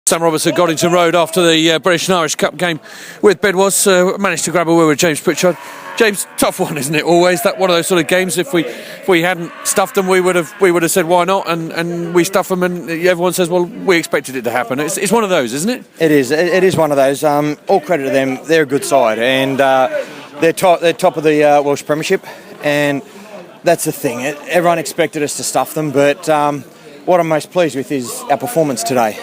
Sam Roberts at Goddington Road after the British and Irish Cup game with Bedwas. Managed to grab a word with James Pritchard. James, tough one, isn't it? Always that one of those sort of games. If we hadn't stuffed them, we would have said why not, and we stuff them, and everyone says, well, we expected it to happen. It's one of those, isn't it? It is one of those. All credit to them. They're a good side, and they're top of the Welsh Premiership, and that's the thing. Everyone expected us to stuff them, but what I'm most pleased with is our performance today.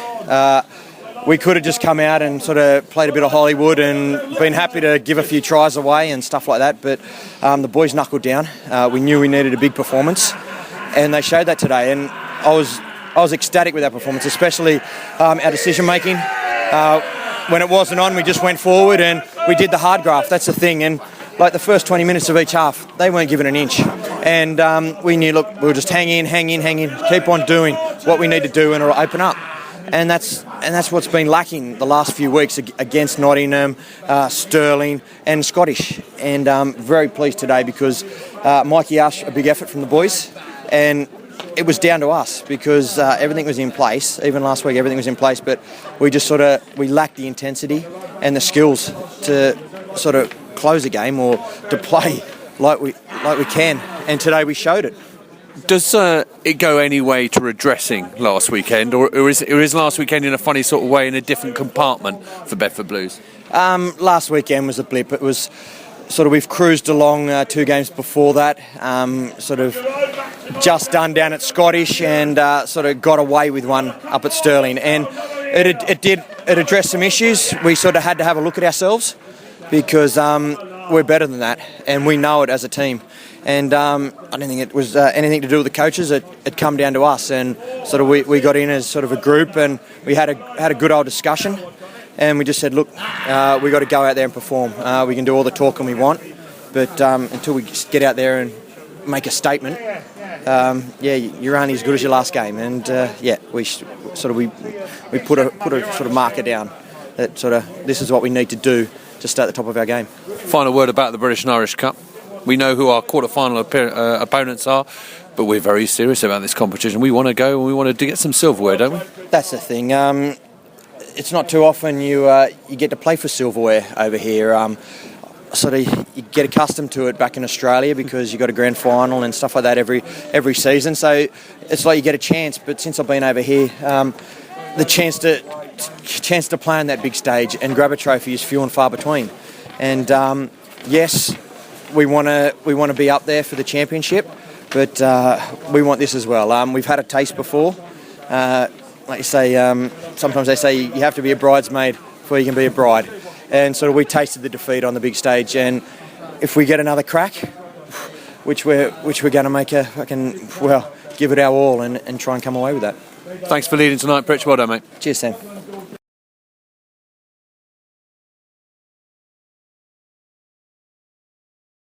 We could have just come out and sort of played a bit of Hollywood and been happy to give a few tries away and stuff like that, but the boys knuckled down. We knew we needed a big performance, and they showed that today. And I was ecstatic with our performance, especially our decision making. When it wasn't on, we just went forward and we did the hard graft. That's the thing. And like the first 20 minutes of each half, they weren't given an inch. And we knew, look, we'll just hang in, keep on doing what we need to do, and it'll open up. And that's what's been lacking the last few weeks against Nottingham, Stirling and Scottish. And very pleased today because Mikey asked a big effort from the boys, and it was down to us because everything was in place. Even last week, everything was in place, but we just we lacked the intensity and the skills to sort of close a game or to play like we can. And today we showed it. Does it go any way to redressing last weekend, or is last weekend in a funny sort of way in a different compartment for Bedford Blues? Last weekend was a blip. It was sort of, we've cruised along 2 games before that, sort of just done down at Scottish, and sort of got away with one up at Stirling, and it addressed some issues. We sort of had to have a look at ourselves because we're better than that, and we know it as a team. And I don't think it was anything to do with the coaches. It come down to us, and sort of we got in as sort of a group, and we had a good old discussion, and we just said, look, we got to go out there and perform. We can do all the talking we want, but until we just get out there and make a statement, you're only as good as your last game. And we put a sort of marker down that sort of this is what we need to do to stay at the top of our game. Final word about the British and Irish Cup. We know who our quarter-final opponents are, but we're very serious about this competition. We want to go and we want to get some silverware, don't we? That's the thing. It's not too often you get to play for silverware over here. Sort of you get accustomed to it back in Australia because you got a grand final and stuff like that every season. So it's like you get a chance. But since I've been over here, the chance to play on that big stage and grab a trophy is few and far between. And yes, we want to be up there for the championship, but we want this as well. We've had a taste before. Like you say, sometimes they say you have to be a bridesmaid before you can be a bride. And so we tasted the defeat on the big stage. And if we get another crack, which we're going to make give it our all and try and come away with that. Thanks for leading tonight, Pritch. Well done, mate. Cheers, Sam.